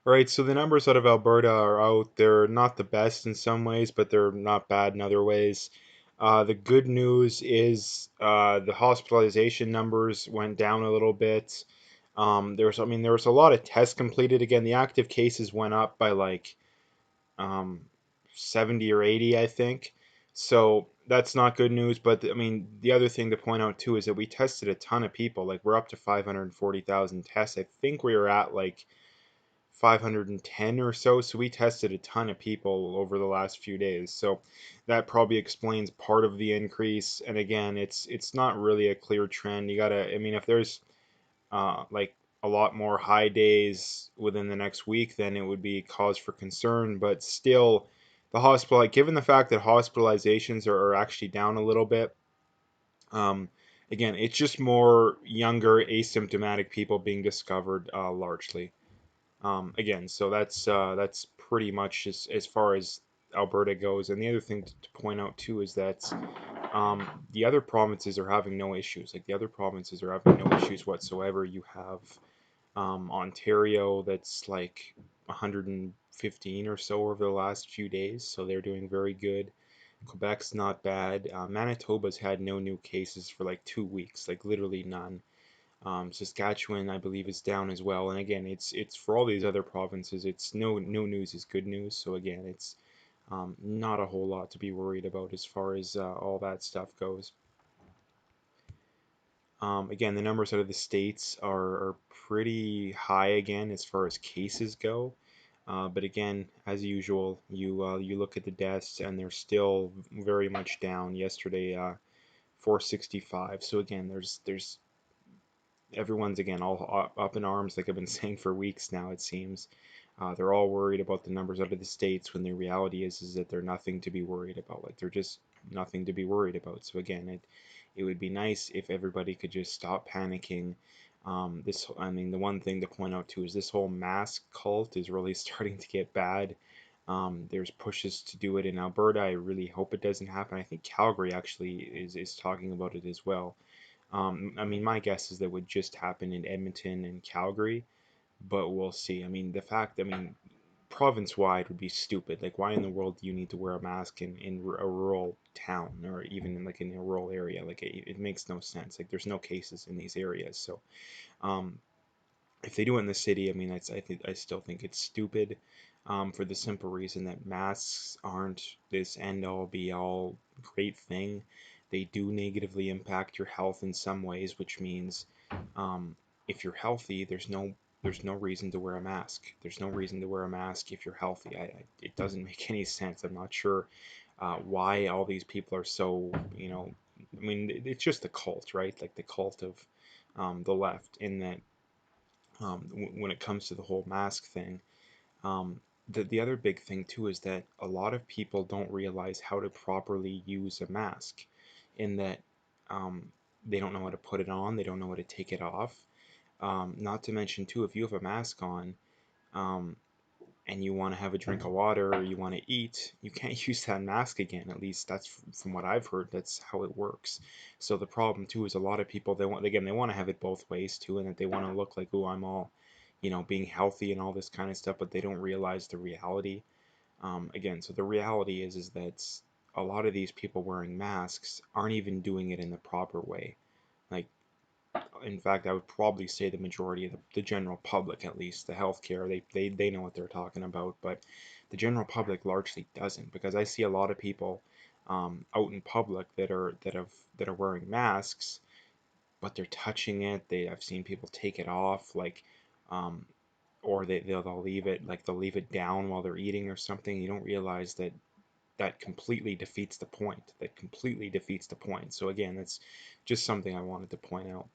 All right, so the numbers out of Alberta are out. They're not the best in some ways, but they're not bad in other ways. The good news is the hospitalization numbers went down a little bit. There was a lot of tests completed. Again, the active cases went up by like um, 70 or 80, I think. So that's not good news. But I mean, the other thing to point out too is that we tested a ton of people. Like we're up to 540,000 tests. I think we were at like 510 or so. So we tested a ton of people over the last few days. So that probably explains part of the increase. And again, it's not really a clear trend. You gotta, I mean, if there's like a lot more high days within the next week, then it would be cause for concern. But still, the hospital, like, given the fact that hospitalizations are actually down a little bit, um, again, it's just more younger asymptomatic people being discovered largely. Again, so that's pretty much as far as Alberta goes. And the other thing to point out too is that the other provinces are having no issues. Like the other provinces are having no issues whatsoever. You have Ontario that's like 115 or so over the last few days, so they're doing very good. Quebec's not bad. Manitoba's had no new cases for like 2 weeks, like literally none. Saskatchewan, I believe, is down as well. And again, it's for all these other provinces. It's no news is good news. So again, it's not a whole lot to be worried about as far as all that stuff goes. Again, the numbers out of the states are pretty high again as far as cases go. But again, as usual, you look at the deaths and they're still very much down. Yesterday, 465. So again, there's everyone's again all up in arms, like I've been saying for weeks now, it seems. They're all worried about the numbers out of the states when the reality is that they're nothing to be worried about. Like they're just nothing to be worried about. So again, it would be nice if everybody could just stop panicking. I mean, the one thing to point out too is this whole mask cult is really starting to get bad. There's pushes to do it in Alberta. I really hope it doesn't happen. I think Calgary actually is talking about it as well. I mean, my guess is that would just happen in Edmonton and Calgary, but we'll see. I mean, I mean, province-wide would be stupid. Like, why in the world do you need to wear a mask in a rural town or even in, like in a rural area? Like, it makes no sense. Like, there's no cases in these areas. So, um, if they do it in the city, I mean, I still think it's stupid, for the simple reason that masks aren't this end-all be-all great thing. They do negatively impact your health in some ways, which means if you're healthy, there's no reason to wear a mask. There's no reason to wear a mask if you're healthy. It doesn't make any sense. I'm not sure why all these people are so, I mean, it's just a cult, right? Like the cult of the left, in that when it comes to the whole mask thing. Um, the other big thing too is that a lot of people don't realize how to properly use a mask, in that um, they don't know how to put it on, they don't know how to take it off. Not to mention too, if you have a mask on, um, and you want to have a drink of water or you want to eat, you can't use that mask again. At least that's from what I've heard. That's how it works. So the problem too is a lot of people, they want to have it both ways too, and that they want to look like, oh, I'm all, being healthy and all this kind of stuff, but they don't realize the reality. Again, so the reality is that a lot of these people wearing masks aren't even doing it in the proper way. Like, in fact, I would probably say the majority of the general public, at least the healthcare, they know what they're talking about, but the general public largely doesn't, because I see a lot of people out in public that are wearing masks, but they're touching it. I've seen people take it off, like, um, or they'll leave it, like they'll leave it down while they're eating or something. You don't realize that that completely defeats the point. That completely defeats the point. So again, that's just something I wanted to point out.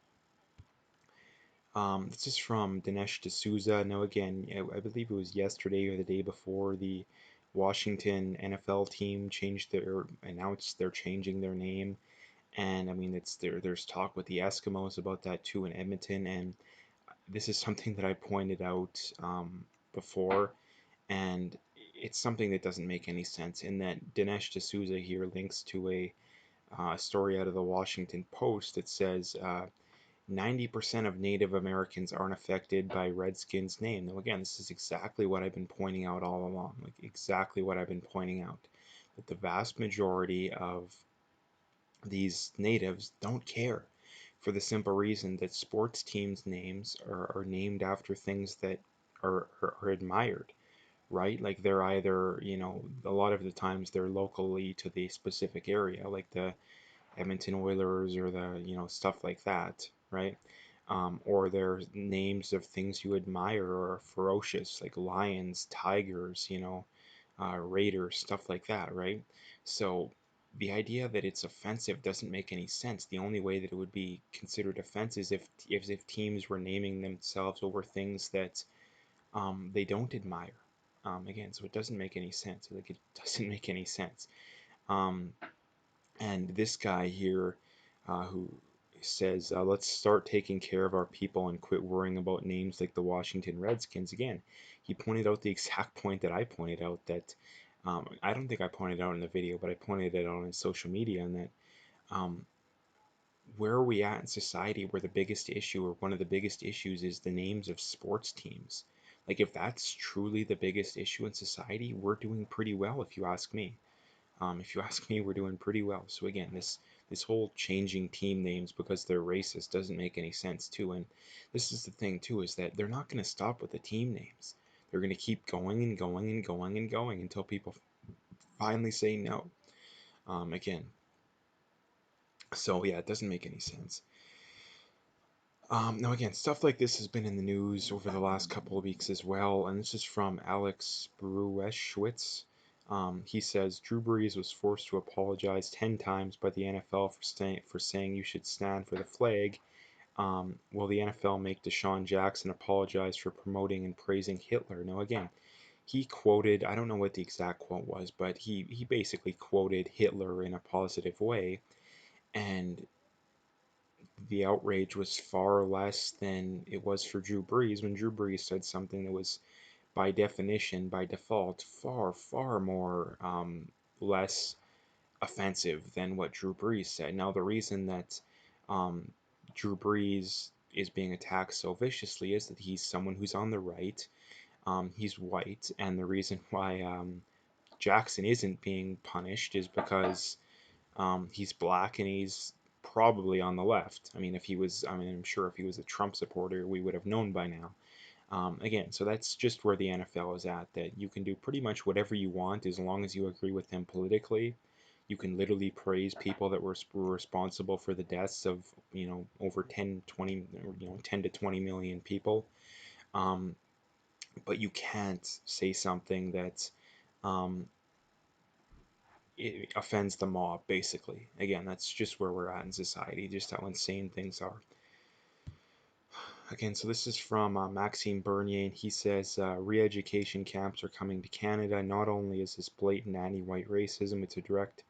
This is from Dinesh D'Souza. Now, again, I believe it was yesterday or the day before the Washington NFL team announced they're changing their name. And I mean, there's talk with the Eskimos about that too in Edmonton. And this is something that I pointed out before, and it's something that doesn't make any sense. In that Dinesh D'Souza here links to a story out of the Washington Post that says, 90% of Native Americans aren't affected by Redskins' name. Now, again, this is exactly what I've been pointing out all along, like exactly what I've been pointing out, that the vast majority of these natives don't care for the simple reason that sports teams' names are named after things that are admired, right? Like they're either, a lot of the times they're locally to the specific area, like the Edmonton Oilers or stuff like that, right? Or they're names of things you admire or are ferocious, like lions, tigers, raiders, stuff like that, right? So the idea that it's offensive doesn't make any sense. The only way that it would be considered offensive is if teams were naming themselves over things that they don't admire. Again, so it doesn't make any sense. Like it doesn't make any sense. Um, and this guy here, who says, let's start taking care of our people and quit worrying about names like the Washington Redskins. Again, he pointed out the exact point that I pointed out that I don't think I pointed out in the video, but I pointed it out on social media, and that um, where are we at in society where the biggest issue or one of the biggest issues is the names of sports teams? Like, if that's truly the biggest issue in society, we're doing pretty well, if you ask me. If you ask me, we're doing pretty well. So again, this whole changing team names because they're racist doesn't make any sense too. And this is the thing too, is that they're not going to stop with the team names. They're going to keep going and going and going and going until people finally say no. Again, so yeah, it doesn't make any sense. Now again, stuff like this has been in the news over the last couple of weeks as well, and this is from Alex Brueschwitz. He says Drew Brees was forced to apologize 10 times by the NFL for saying you should stand for the flag. Will the NFL make Deshaun Jackson apologize for promoting and praising Hitler? Now again, he quoted, I don't know what the exact quote was, but he basically quoted Hitler in a positive way, and the outrage was far less than it was for Drew Brees when Drew Brees said something that was, by definition, by default, far, far more less offensive than what Drew Brees said. Now, the reason that um, Drew Brees is being attacked so viciously is that he's someone who's on the right. He's white, and the reason why Jackson isn't being punished is because he's black and he's probably on the left. I mean, I'm sure if he was a Trump supporter, we would have known by now. Again, so that's just where the NFL is at, that you can do pretty much whatever you want as long as you agree with them politically. You can literally praise people that were responsible for the deaths of, over 10, 20, 10 to 20 million people. Um, but you can't say something that um, it offends the mob, basically. Again, that's just where we're at in society, just how insane things are. Again, so this is from Maxime Bernier, and he says re-education camps are coming to Canada. Not only is this blatant anti-white racism, it's a direct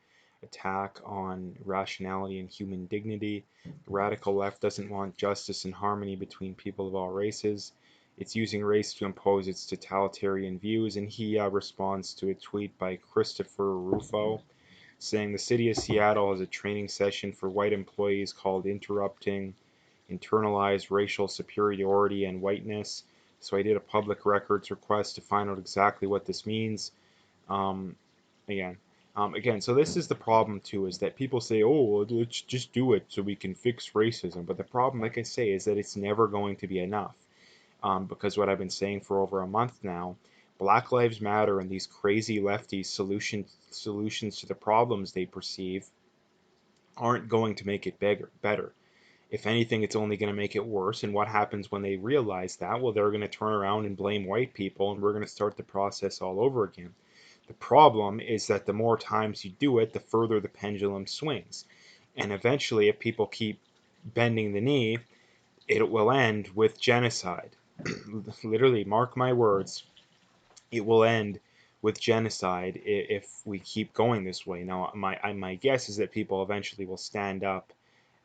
attack on rationality and human dignity. The radical left doesn't want justice and harmony between people of all races. It's using race to impose its totalitarian views, and he responds to a tweet by Christopher Rufo saying the city of Seattle has a training session for white employees called Interrupting Internalized Racial Superiority and Whiteness. So I did a public records request to find out exactly what this means. Um, again, again, so this is the problem too, is that people say, oh, well, let's just do it so we can fix racism. But the problem, like I say, is that it's never going to be enough. Because what I've been saying for over a month now, Black Lives Matter and these crazy lefty solutions to the problems they perceive aren't going to make it better. If anything, it's only going to make it worse. And what happens when they realize that? Well, they're going to turn around and blame white people, and we're going to start the process all over again. The problem is that the more times you do it, the further the pendulum swings. And eventually, if people keep bending the knee, it will end with genocide. Literally, mark my words, it will end with genocide if we keep going this way. Now, my guess is that people eventually will stand up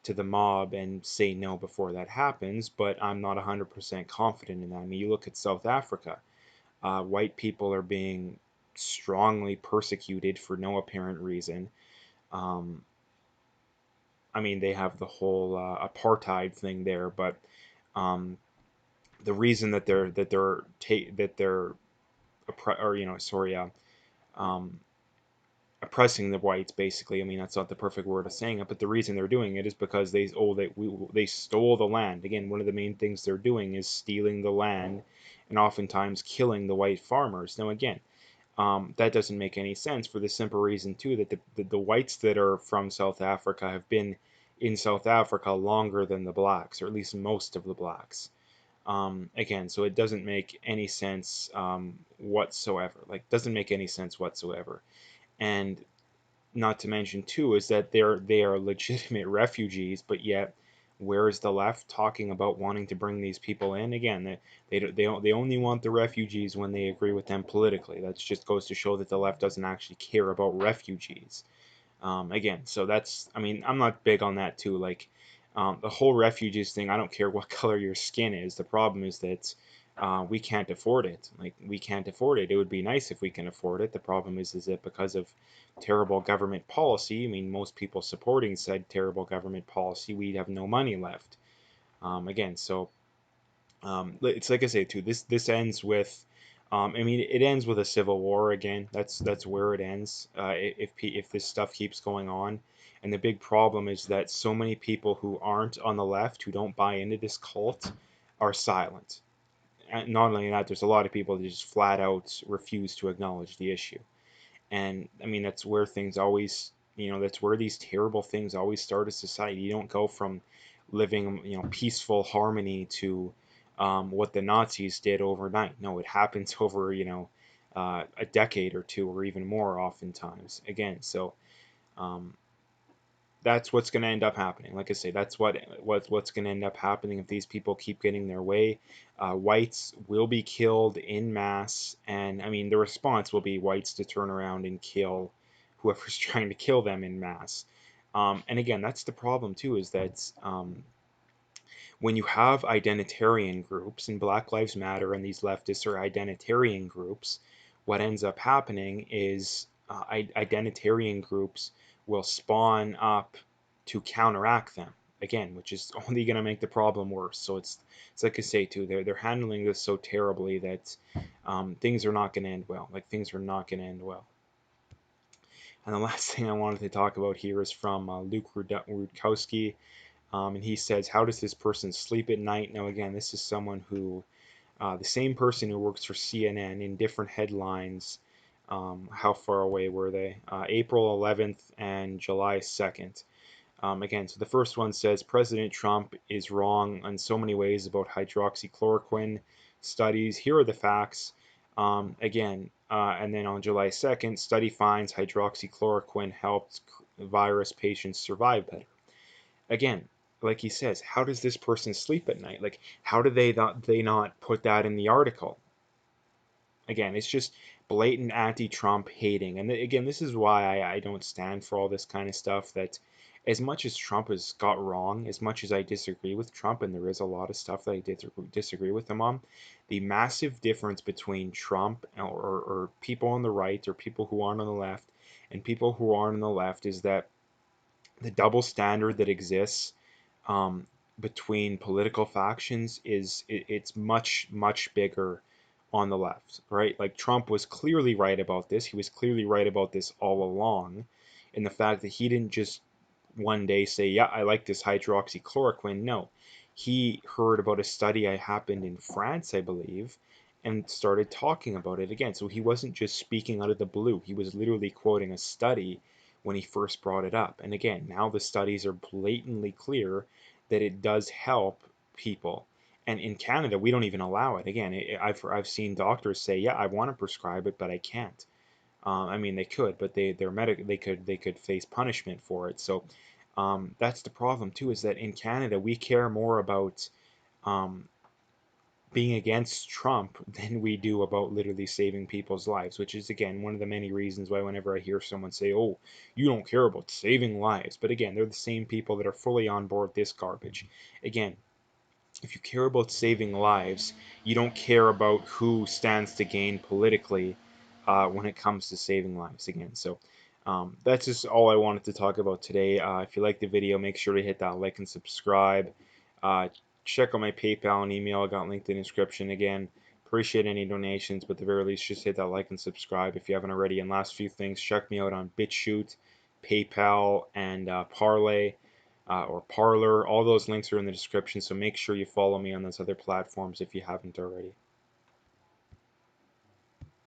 to the mob and say no before that happens, but I'm not 100% confident in that. I mean, you look at South Africa, white people are being strongly persecuted for no apparent reason. Um, I mean, they have the whole apartheid thing there, but um, the reason that they're or sorry, um, oppressing the whites, basically. I mean, that's not the perfect word of saying it, but the reason they're doing it is because they stole the land. Again, one of the main things they're doing is stealing the land, and oftentimes killing the white farmers. Now, again, that doesn't make any sense for the simple reason too that the whites that are from South Africa have been in South Africa longer than the blacks, or at least most of the blacks. Again, so it doesn't make any sense whatsoever. Like, doesn't make any sense whatsoever. And not to mention too is that they are legitimate refugees, but yet where is the left talking about wanting to bring these people in? Again, they only want the refugees when they agree with them politically. That just goes to show that the left doesn't actually care about refugees. Again, so that's, I mean, I'm not big on that too. Like, the whole refugees thing, I don't care what color your skin is. The problem is that we can't afford it. Like, we can't afford it. It would be nice if we can afford it. The problem is that because of terrible government policy, I mean, most people supporting said terrible government policy, we have no money left. Again, so it's like I say too. This ends with, I mean, it ends with a civil war again. That's where it ends. If this stuff keeps going on, and the big problem is that so many people who aren't on the left, who don't buy into this cult, are silent. And not only that, there's a lot of people that just flat out refuse to acknowledge the issue. And I mean, that's where things always, that's where these terrible things always start a society. You don't go from living, peaceful harmony to what the Nazis did overnight. No, it happens over, a decade or two or even more oftentimes. Again, so um, that's what's going to end up happening. Like I say, that's what's going to end up happening if these people keep getting their way. Whites will be killed in mass, and I mean the response will be whites to turn around and kill whoever's trying to kill them in mass. And again, that's the problem too, is that when you have identitarian groups, and Black Lives Matter and these leftists are identitarian groups, what ends up happening is identitarian groups will spawn up to counteract them again, which is only going to make the problem worse. So it's like I say too, they're handling this so terribly that things are not going to end well. Like, things are not going to end well. And the last thing I wanted to talk about here is from Luke Rudkowski, and he says, how does this person sleep at night? Now, again, this is someone who, the same person who works for CNN in different headlines. How far away were they? April 11th and July 2nd. Again, so the first one says President Trump is wrong in so many ways about hydroxychloroquine studies. Here are the facts. And then on July 2nd, study finds hydroxychloroquine helped virus patients survive better. Again, like he says, how does this person sleep at night? Like, how do they not put that in the article? Again, it's just blatant anti-Trump hating. And again, this is why I don't stand for all this kind of stuff. That as much as Trump has got wrong, as much as I disagree with Trump, and there is a lot of stuff that I disagree with him on, the massive difference between Trump or people on the right or people who aren't on the left and people who aren't on the left is that the double standard that exists um, between political factions it's much bigger on the left, right? Like, Trump was clearly right about this. He was clearly right about this all along, in the fact that he didn't just one day say, "Yeah, I like this hydroxychloroquine." No, he heard about a study that happened in France, I believe, and started talking about it again. So he wasn't just speaking out of the blue. He was literally quoting a study when he first brought it up. And again, now the studies are blatantly clear that it does help people. And in Canada, we don't even allow it. Again, I've seen doctors say, "Yeah, I want to prescribe it, but I can't." I mean, they could, but they could face punishment for it. So that's the problem too. Is that in Canada we care more about um, being against Trump than we do about literally saving people's lives, which is again one of the many reasons why whenever I hear someone say, "Oh, you don't care about saving lives," but again, they're the same people that are fully on board this garbage. Again, if you care about saving lives, you don't care about who stands to gain politically when it comes to saving lives again. So That's just all I wanted to talk about today. If you like the video, make sure to hit that like and subscribe. Uh, Check out my PayPal and email. I got linked in the description again. Appreciate any donations, but at the very least, just hit that like and subscribe if you haven't already. And last few things, check me out on BitChute, PayPal, and Parlay or Parlor. All those links are in the description, so make sure you follow me on those other platforms if you haven't already.